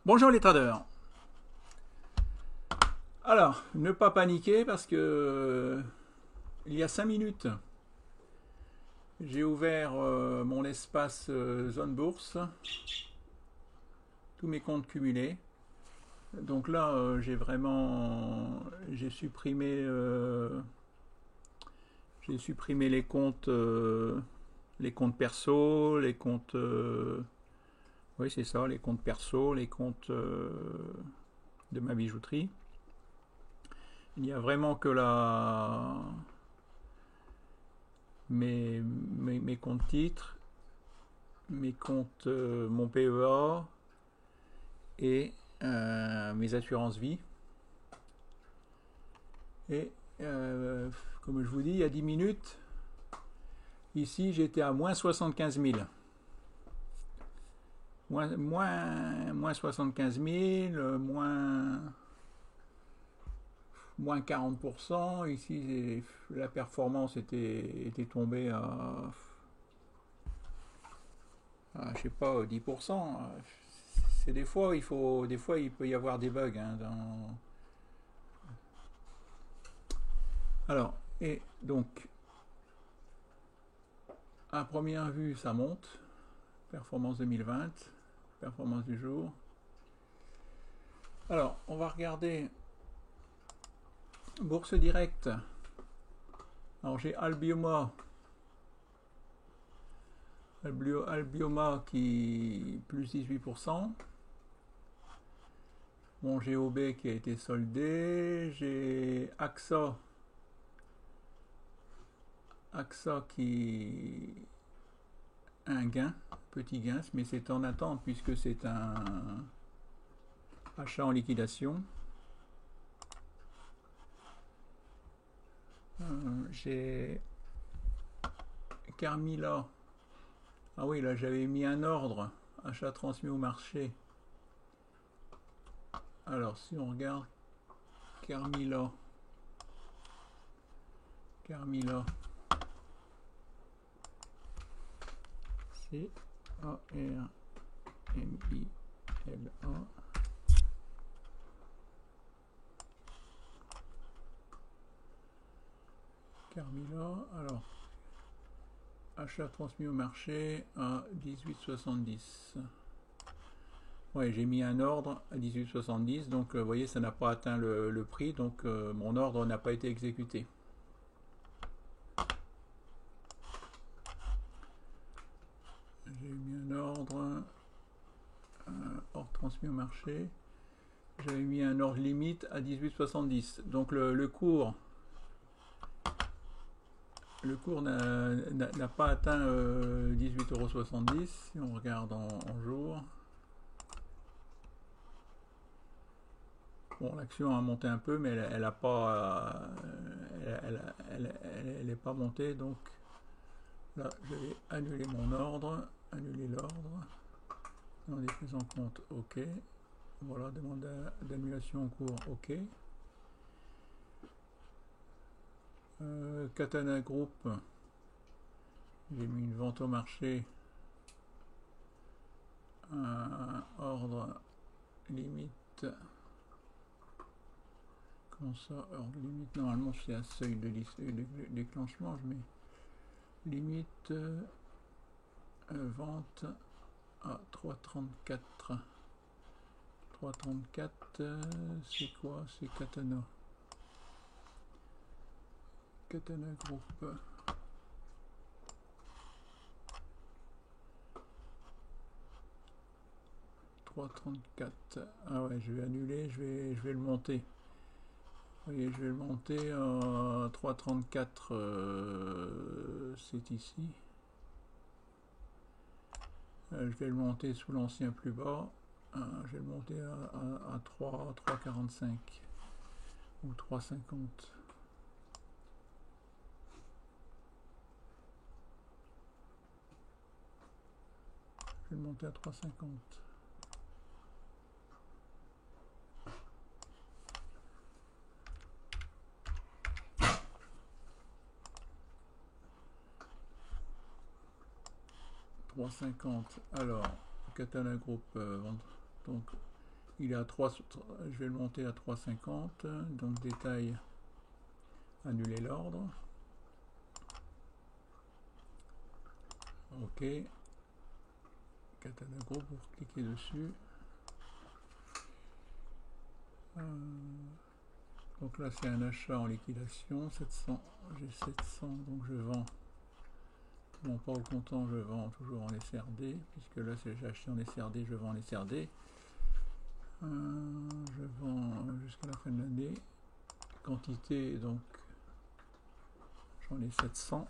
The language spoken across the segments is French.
Bonjour les traders. Alors, ne pas paniquer parce que il y a 5 minutes, j'ai ouvert mon espace zone bourse, tous mes comptes cumulés. Donc là, j'ai supprimé les comptes perso, les comptes, oui c'est ça, les comptes perso, les comptes de ma bijouterie. Il n'y a vraiment que mes comptes titres, mes comptes, mon PEA et mes assurances vie. Et comme je vous dis, il y a 10 minutes, ici j'étais à moins 75 000. Moins 75 000, moins 40%. Ici, la performance était tombée à je sais pas, 10%. C'est des fois, il peut y avoir des bugs, hein, Alors, et donc, à première vue, ça monte. Performance 2020, performance du jour. Alors, on va regarder Bourse Directe. Alors, j'ai Albioma qui plus 18%. Mon GOB qui a été soldé. J'ai AXA qui a un gain, petit gain, mais c'est en attente puisque c'est un achat en liquidation. J'ai Carmila. Ah oui, là j'avais mis un ordre, achat transmis au marché. Alors si on regarde Carmila, c'est A-R-M-I-L-A. Carmila, alors achat transmis au marché à 18,70. Ouais, j'ai mis un ordre à 18,70, donc vous voyez, ça n'a pas atteint le prix, donc mon ordre n'a pas été exécuté. J'ai mis un ordre, ordre transmis au marché. J'avais mis un ordre limite à 18,70. Donc le cours n'a pas atteint 18,70 €. Si on regarde en jour. Bon, l'action a monté un peu, mais elle n'a pas, elle n'est pas montée. Donc là, je vais annuler mon ordre, annuler l'ordre. Dans les prises en compte, OK. Voilà, demande d'annulation en cours, OK. Katana Group, j'ai mis une vente au marché, un ordre limite. Comment ça, ordre limite? Normalement, c'est un seuil de déclenchement. Je mets limite vente à 3,34. 3,34, c'est quoi? C'est Katana. Katana Group. 3,34. Ah ouais, je vais annuler, je vais le monter. Vous voyez, je vais le monter à 3,34. C'est ici. Je vais le monter sous l'ancien plus bas. Je vais le monter à 3,45 ou 3,50. Je vais le monter à 3,50. Alors, Katana Group, donc il est à 3, je vais le monter à 3,50. Donc détail, annuler l'ordre. OK. Katana Group, vous cliquez dessus. Donc là c'est un achat en liquidation, 700, j'ai 700, donc je vends, non pas au comptant, je vends toujours en SRD, puisque là j'ai acheté en SRD, je vends en SRD. Je vends jusqu'à la fin de l'année, quantité, donc j'en ai 700,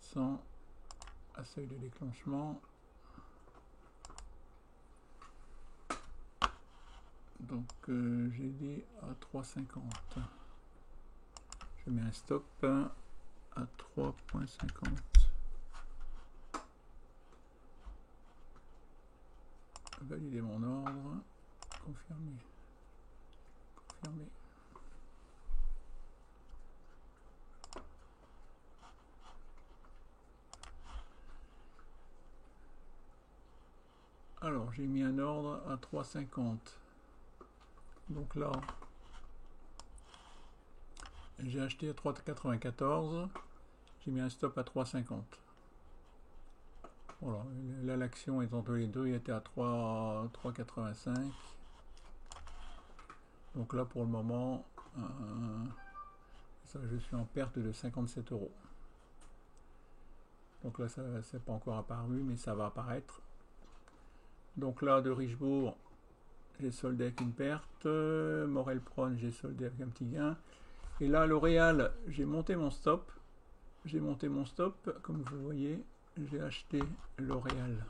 700 à seuil de déclenchement. Donc j'ai dit à 3,50. Je mets un stop à 3,50. Valider mon ordre. Confirmer. Confirmer. Alors j'ai mis un ordre à 3,50. Donc là, j'ai acheté à 3,94, j'ai mis un stop à 3,50. Voilà, là l'action est entre les deux, il était à 3,85. Donc là pour le moment, ça, je suis en perte de 57 €. Donc là ça c'est pas encore apparu, mais ça va apparaître. Donc là de Richebourg, j'ai soldé avec une perte. Morel Prone, j'ai soldé avec un petit gain. Et là, L'Oréal, j'ai monté mon stop. J'ai monté mon stop, comme vous voyez. J'ai acheté L'Oréal.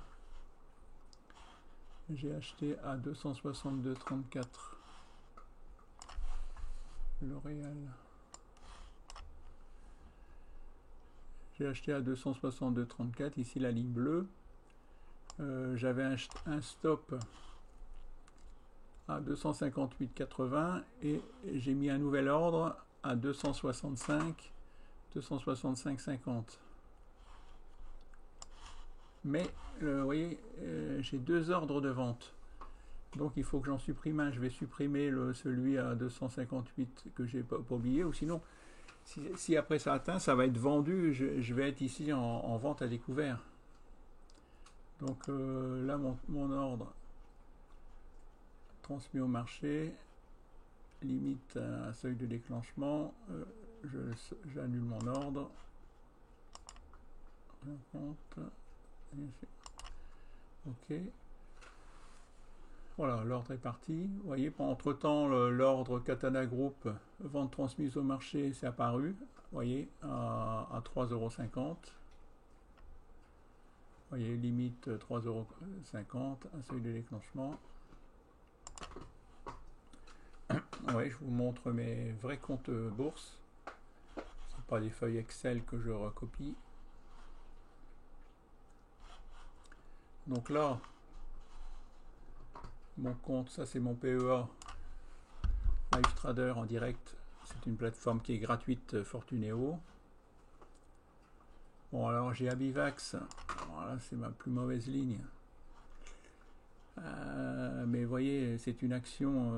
J'ai acheté à 262,34. L'Oréal. J'ai acheté à 262,34. Ici, la ligne bleue. J'avais un stop à 258,80 et j'ai mis un nouvel ordre à 265,50. Mais vous voyez, j'ai deux ordres de vente, donc il faut que j'en supprime un. Je vais supprimer celui à 258 que j'ai pas oublié, ou sinon si après ça atteint, ça va être vendu, je vais être ici en vente à découvert. Donc là mon ordre transmis au marché, limite à seuil de déclenchement, j'annule mon ordre. OK. Voilà, l'ordre est parti. Vous voyez, entre temps, l'ordre Katana Group, vente transmise au marché, c'est apparu. Vous voyez, à 3,50 €. Vous voyez, limite 3,50 €, un seuil de déclenchement. Ouais, je vous montre mes vrais comptes bourse. Ce sont pas des feuilles Excel que je recopie. Donc là, mon compte, ça c'est mon PEA, Live Trader en direct. C'est une plateforme qui est gratuite, Fortunéo. Bon, alors j'ai Abivax. Voilà, c'est ma plus mauvaise ligne. Mais vous voyez, c'est une action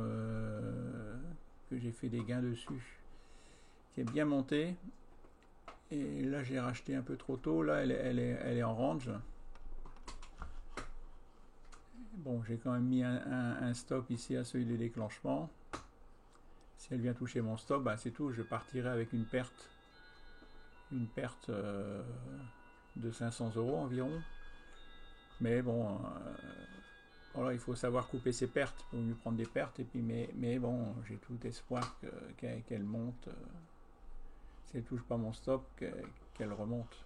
que j'ai fait des gains dessus, qui est bien montée. Et là, j'ai racheté un peu trop tôt. Là, elle est en range. Bon, j'ai quand même mis un stop ici à seuil de déclenchement. Si elle vient toucher mon stop, bah, c'est tout. Je partirai avec une perte de 500 € environ. Mais bon, voilà, il faut savoir couper ses pertes pour mieux prendre des pertes. Et puis, mais bon, j'ai tout espoir qu'elle monte. Si elle touche pas mon stop, qu'elle remonte.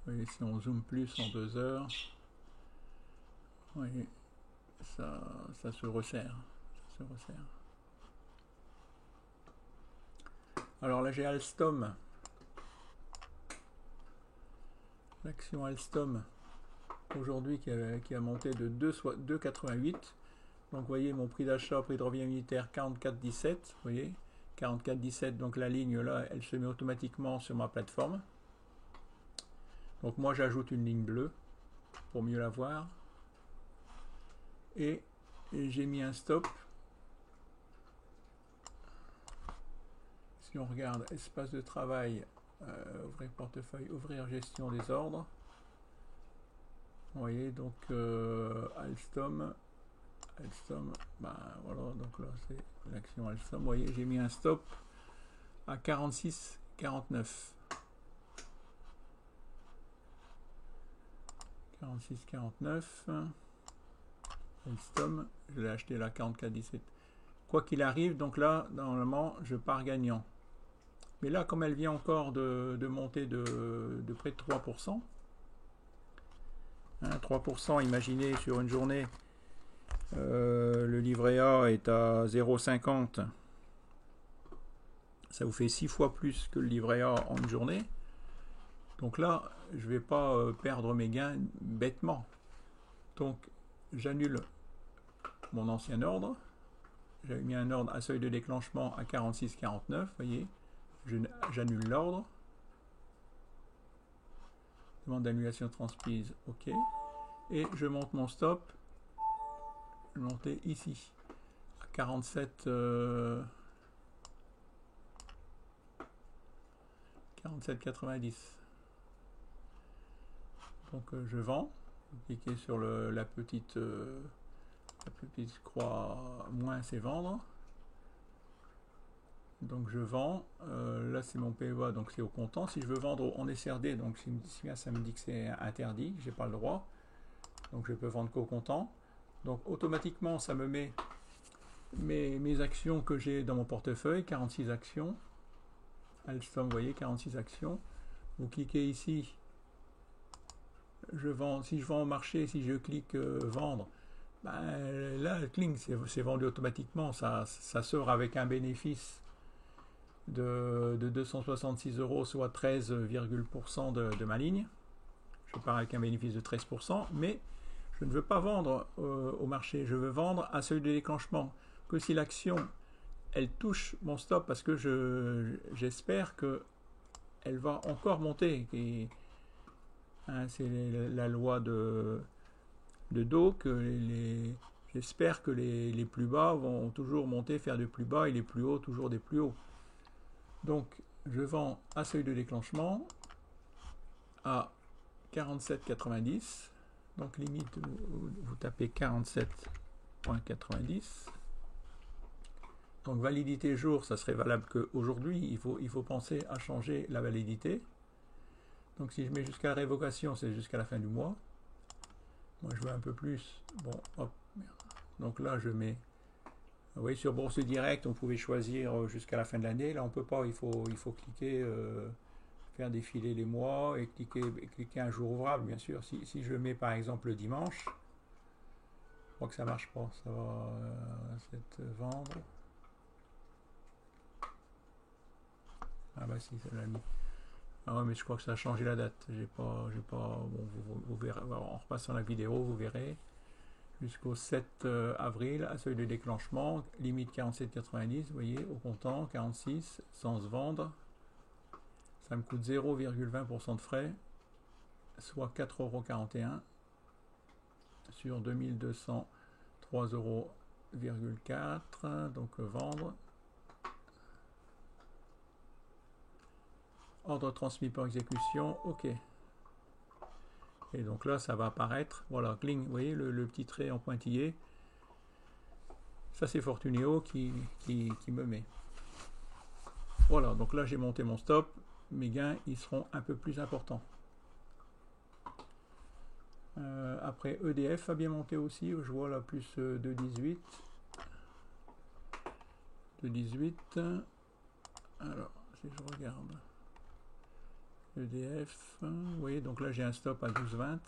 Vous voyez, si on zoome plus en 2 heures, vous voyez, ça se resserre. Ça se resserre. Alors là, j'ai Alstom. L'action Alstom, aujourd'hui, qui a monté de 2,88. Donc, vous voyez, mon prix d'achat, prix de revient unitaire, 44,17. Vous voyez, 44,17, donc la ligne là, elle se met automatiquement sur ma plateforme. Donc moi j'ajoute une ligne bleue pour mieux la voir. Et j'ai mis un stop. Si on regarde espace de travail, ouvrir portefeuille, ouvrir gestion des ordres. Vous voyez, donc Alstom, ben voilà, donc là c'est l'action Alstom. Vous voyez, j'ai mis un stop à 46,49. 46,49. Alstom, je l'ai acheté là 44,17. Quoi qu'il arrive, donc là, normalement, je pars gagnant. Mais là, comme elle vient encore de monter de près de 3%, 3%, imaginez sur une journée, le livret A est à 0,50. Ça vous fait 6 fois plus que le livret A en une journée. Donc là, je ne vais pas perdre mes gains bêtement. Donc, j'annule mon ancien ordre. J'avais mis un ordre à seuil de déclenchement à 46,49. Voyez, j'annule l'ordre. Demande d'annulation transmise, OK. Et je monte mon stop. Je vais monter ici à 47. 47,90. Donc je vends. Vous cliquez sur la petite croix moins, c'est vendre. Donc je vends. Là c'est mon PEA, donc c'est au comptant. Si je veux vendre en SRD, donc si ça me dit que c'est interdit, j'ai pas le droit. Donc je peux vendre qu'au comptant. Donc automatiquement ça me met mes actions que j'ai dans mon portefeuille, 46 actions. Alstom, vous voyez, 46 actions. Vous cliquez ici. Je vends. Si je vends au marché, si je clique vendre, ben, là, le cling, c'est vendu automatiquement. Ça sort avec un bénéfice de 266 €, soit 13% de ma ligne. Je pars avec un bénéfice de 13%, mais je ne veux pas vendre au marché. Je veux vendre à seuil de déclenchement. Que si l'action elle touche mon stop, parce que j'espère que elle va encore monter. C'est la loi de Dow que j'espère que les plus bas vont toujours monter, faire des plus bas, et les plus hauts toujours des plus hauts. Donc je vends à seuil de déclenchement à 47,90. Donc limite, vous tapez 47,90. Donc validité jour, ça serait valable qu'aujourd'hui. Il faut penser à changer la validité. Donc si je mets jusqu'à la révocation, c'est jusqu'à la fin du mois. Moi je veux un peu plus. Bon, hop. Donc là je mets. Vous voyez, sur Bourse Direct, on pouvait choisir jusqu'à la fin de l'année. Là on peut pas. Il faut cliquer, faire défiler les mois et cliquer un jour ouvrable, bien sûr. Si je mets par exemple le dimanche, je crois que ça marche pas. Ça va vendre. Ah bah si, ça l'a mis. Ah ouais, mais je crois que ça a changé la date. J'ai pas. Bon, vous verrez. En repassant la vidéo, vous verrez. Jusqu'au 7 avril, à seuil de déclenchement, limite 47,90. Vous voyez, au comptant, 46, sans se vendre. Ça me coûte 0,20% de frais, soit 4,41 € sur 2203,4 €. Donc vendre. Ordre transmis par exécution, OK. Et donc là, ça va apparaître. Voilà, cling, vous voyez le petit trait en pointillé. Ça, c'est Fortuneo qui me met. Voilà, donc là, j'ai monté mon stop. Mes gains, ils seront un peu plus importants. Après, EDF a bien monté aussi. Je vois là, plus de 18. De 18. Alors, si je regarde. EDF, vous voyez, donc là j'ai un stop à 12,20.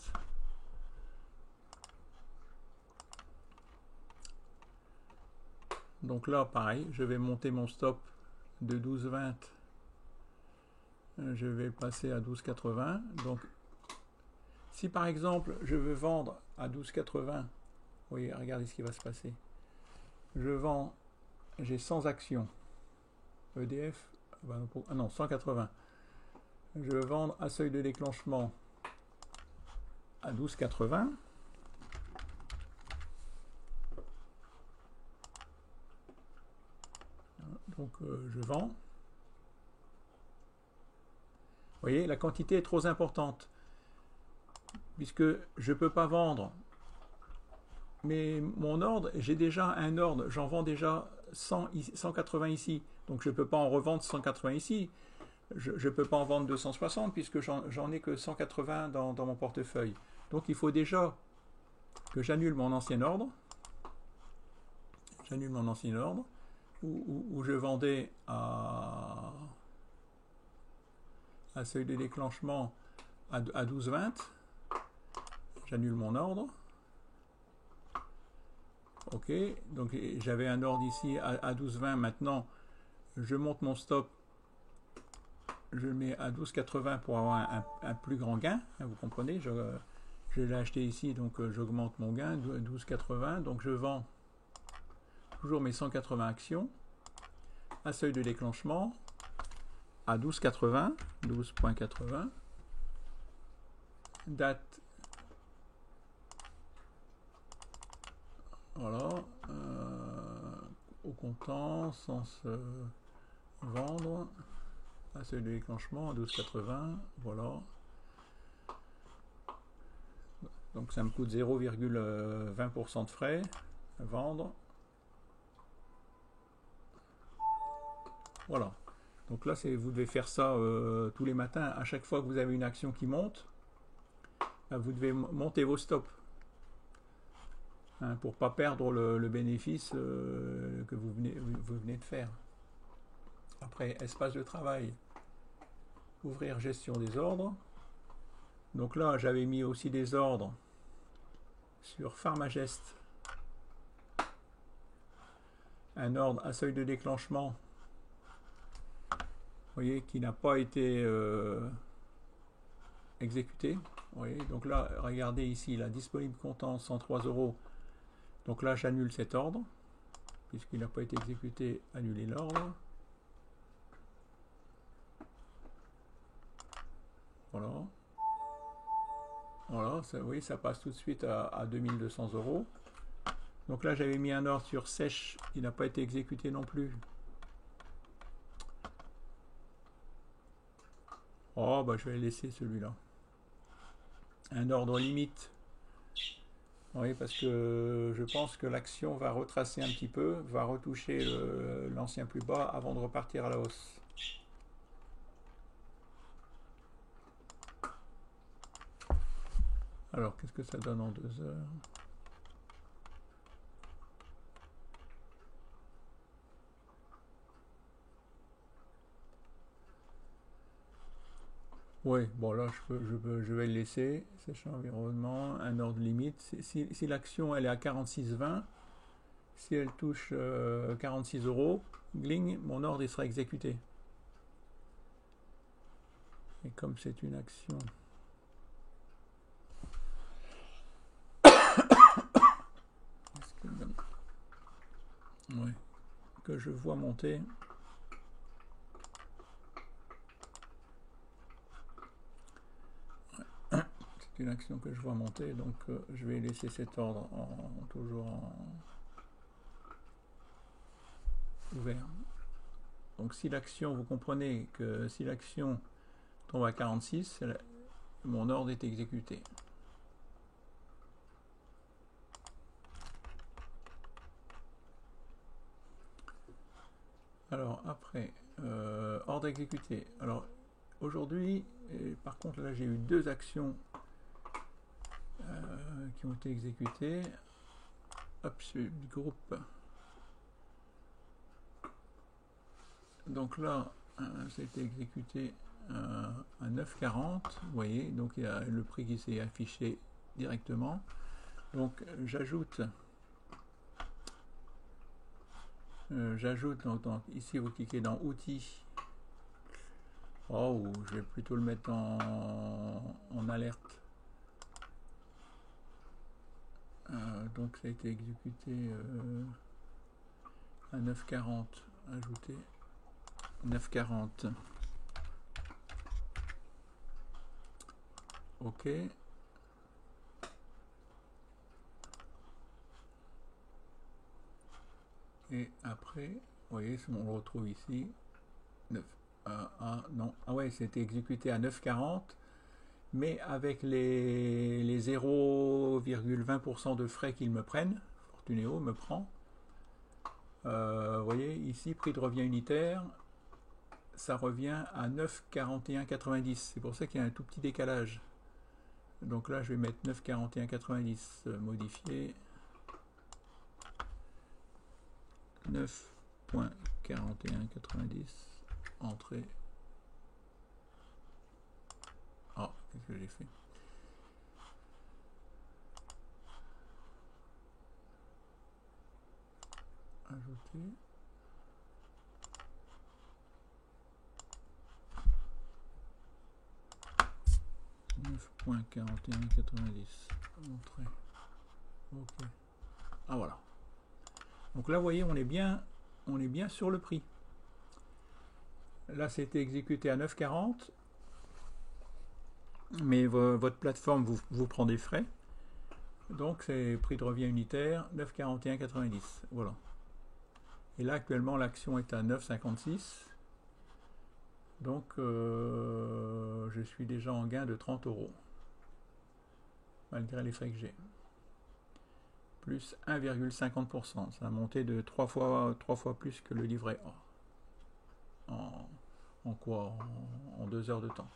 Donc là pareil, je vais monter mon stop de 12,20. Je vais passer à 12,80. Donc si par exemple je veux vendre à 12,80, vous voyez, regardez ce qui va se passer. Je vends, j'ai 100 actions. EDF, ah non, 180. Je veux vendre à seuil de déclenchement à 12,80. Donc je vends. Vous voyez, la quantité est trop importante, puisque je ne peux pas vendre. Mais mon ordre, j'ai déjà un ordre, j'en vends déjà 180 ici, donc je ne peux pas en revendre 180 ici. Je ne peux pas en vendre 260 puisque j'en ai que 180 dans mon portefeuille. Donc il faut déjà que j'annule mon ancien ordre. J'annule mon ancien ordre où je vendais à seuil de déclenchement à 12,20. J'annule mon ordre. Ok, donc j'avais un ordre ici à 12,20. Maintenant, je monte mon stop. Je le mets à 12,80 pour avoir un plus grand gain. Vous comprenez, je l'ai acheté ici, donc j'augmente mon gain, 12,80. Donc je vends toujours mes 180 actions à seuil de déclenchement à 12,80, 12,80. Date, voilà, au comptant, sans se vendre, à seuil de déclenchement à 12,80, voilà. Donc ça me coûte 0,20% de frais à vendre. Voilà. Donc là, vous devez faire ça tous les matins. À chaque fois que vous avez une action qui monte, vous devez monter vos stops. Hein, pour ne pas perdre le bénéfice que vous venez de faire. Après, espace de travail. Ouvrir gestion des ordres. Donc là, j'avais mis aussi des ordres sur Pharmagest. Un ordre à seuil de déclenchement. Vous voyez, qui n'a pas été exécuté. Vous voyez, donc là, regardez ici, la disponible comptant 103 €. Donc là, j'annule cet ordre, puisqu'il n'a pas été exécuté, annuler l'ordre. Voilà. Voilà, ça, oui, ça passe tout de suite à 2200 €. Donc là, j'avais mis un ordre sur sèche, il n'a pas été exécuté non plus. Oh, bah je vais laisser celui-là. Un ordre limite. Oui, parce que je pense que l'action va retracer un petit peu, va retoucher l'ancien plus bas avant de repartir à la hausse. Alors, qu'est-ce que ça donne en 2 heures? Oui, bon là, je vais le laisser. Sèche environnement, un ordre limite. Si l'action elle est à 46,20, si elle touche 46 €, gling, mon ordre il sera exécuté. Et comme c'est une action... Ouais, que je vois monter. C'est une action que je vois monter, donc je vais laisser cet ordre toujours ouvert. Donc si l'action, vous comprenez que si l'action tombe à 46, mon ordre est exécuté. Alors après, ordre exécuté. Alors aujourd'hui, par contre là j'ai eu 2 actions qui ont été exécutées. Hop, du groupe. Donc là, ça a été exécuté à 9,40. Vous voyez, donc il y a le prix qui s'est affiché directement. Donc j'ajoute ici vous cliquez dans outils. Oh, je vais plutôt le mettre en alerte. Donc ça a été exécuté à 9,40. Ajouter. 9,40. OK. Et après, vous voyez, on le retrouve ici. 9. Non. Ah ouais, c'était exécuté à 9,40. Mais avec les 0,20% de frais qu'ils me prennent, Fortunéo me prend. Vous voyez, ici, prix de revient unitaire, ça revient à 9,41,90. C'est pour ça qu'il y a un tout petit décalage. Donc là, je vais mettre 9,41,90, modifier. 9,41,90, entrée. Oh, qu'est-ce que j'ai fait? Ajouter. $9,41,90. Entrée. OK. Ah voilà. Donc là, vous voyez, on est bien sur le prix. Là, c'était exécuté à 9,40. Mais votre plateforme vous prend des frais. Donc, c'est prix de revient unitaire, 9,41,90. Voilà. Et là, actuellement, l'action est à 9,56. Donc, je suis déjà en gain de 30 €. Malgré les frais que j'ai. Plus 1,50%. Ça a monté de 3 fois plus que le livret A. En quoi? En 2 heures de temps.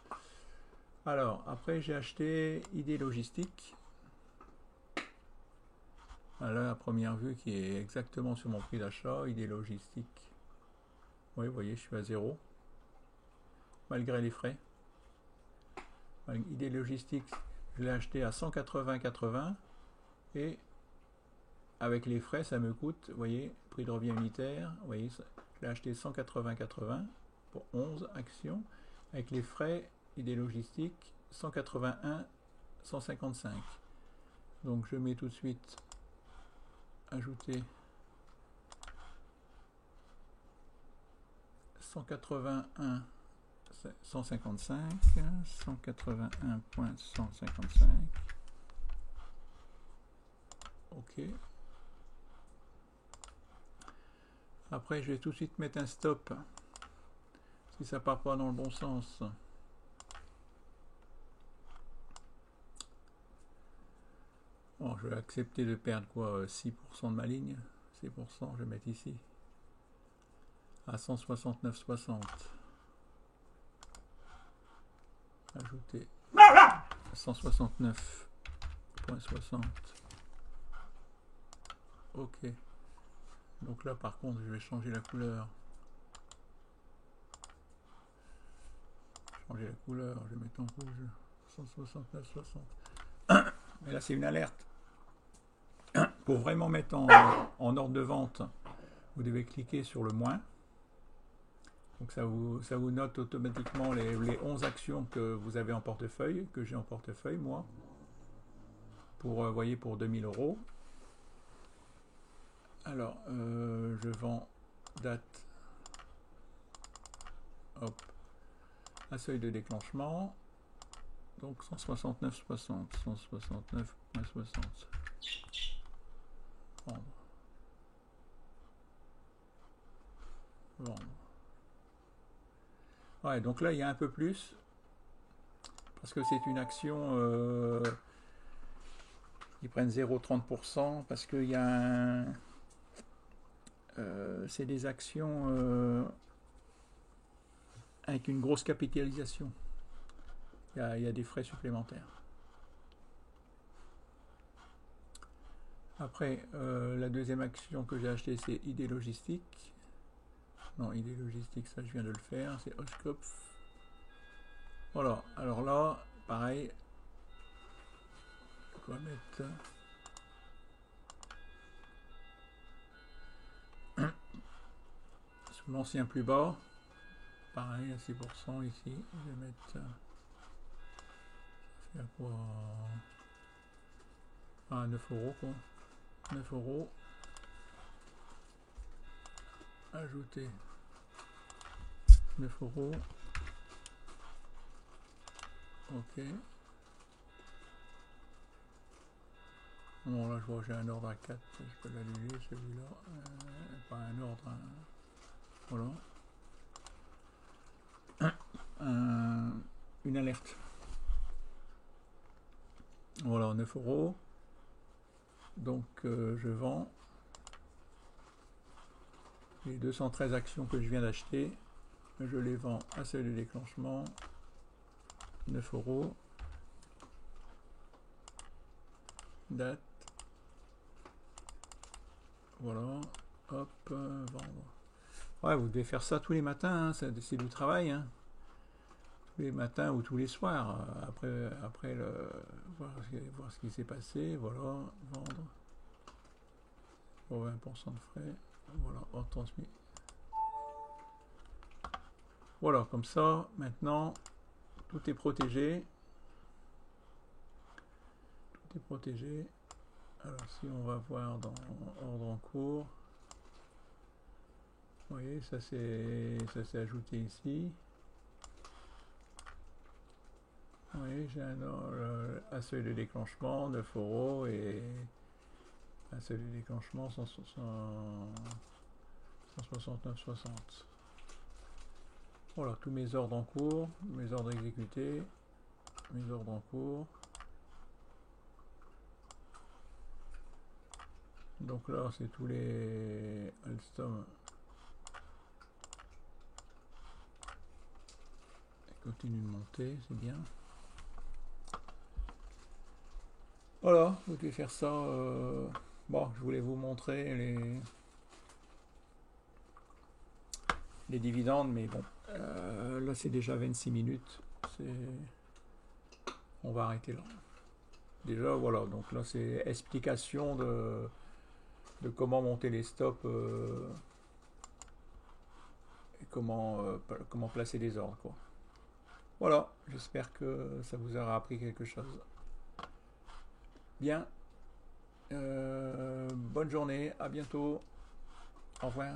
Alors, après, j'ai acheté ID Logistique. Là, à première vue, qui est exactement sur mon prix d'achat. ID Logistique. Oui, vous voyez, je suis à 0. Malgré les frais. ID Logistique, je l'ai acheté à 180,80. Et avec les frais, ça me coûte, vous voyez, prix de revient unitaire. Vous voyez, je l'ai acheté 180,80 pour 11 actions. Avec les frais, ID Logistique, 181,155. Donc je mets tout de suite ajouter 181,155, 181,155. OK. Après, je vais tout de suite mettre un stop si ça part pas dans le bon sens. Bon, je vais accepter de perdre quoi, 6% de ma ligne. 6%, je vais mettre ici. À 169,60. Ajouter 169,60. OK. Donc là, par contre, je vais changer la couleur. Changer la couleur, je vais mettre en rouge. 169,60. Mais là, c'est une alerte. Pour vraiment mettre en ordre de vente, vous devez cliquer sur le moins. Donc ça vous note automatiquement les 11 actions que vous avez en portefeuille, que j'ai en portefeuille, moi. Pour, voyez, pour 2000 €. Alors, je vends date. Hop. Un seuil de déclenchement. Donc 169,60. 169,60. Vendre. Vendre. Ouais, donc là, il y a un peu plus. Parce que c'est une action... ils prennent 0,30%. Parce qu'il y a un... c'est des actions avec une grosse capitalisation. Il y a des frais supplémentaires. Après, la deuxième action que j'ai achetée, c'est ID Logistique. Non, ID Logistique, ça je viens de le faire, c'est Oskopf. Voilà, alors là, pareil. On va mettre... sur l'ancien plus bas. Pareil, à 6% ici. Je vais mettre... ça fait à quoi? Ah, 9 € quoi. 9 €. Ajouter 9 €. Ok. Bon, là, je vois que j'ai un ordre à 4. Je peux l'annuler, celui-là. Pas un ordre. Voilà. Une alerte. Voilà, 9 €. Donc, je vends les 213 actions que je viens d'acheter. Je les vends à seuil de déclenchement. 9 €. Date. Voilà. Hop, vendre. Ouais, vous devez faire ça tous les matins, hein, c'est du travail. Hein. Tous les matins ou tous les soirs. Après voir ce qui s'est passé. Voilà, vendre. Pour 20% de frais. Voilà, hors transmis. Voilà, comme ça, maintenant, tout est protégé. Tout est protégé. Alors, si on va voir dans ordre en cours, vous voyez, ça s'est ajouté ici. Vous voyez, j'ai un seuil de déclenchement, 9 € et un seuil de déclenchement, 169,60. Voilà, tous mes ordres en cours, mes ordres exécutés, mes ordres en cours. Donc là, c'est tous les Alstom qui continuent de monter, c'est bien. Voilà, vous pouvez faire ça. Bon, je voulais vous montrer les dividendes, mais bon, là c'est déjà 26 minutes. On va arrêter là. Déjà, voilà, donc là c'est explication de comment monter les stops et comment placer les ordres, quoi. Voilà, j'espère que ça vous aura appris quelque chose. Bien, bonne journée, à bientôt, au revoir.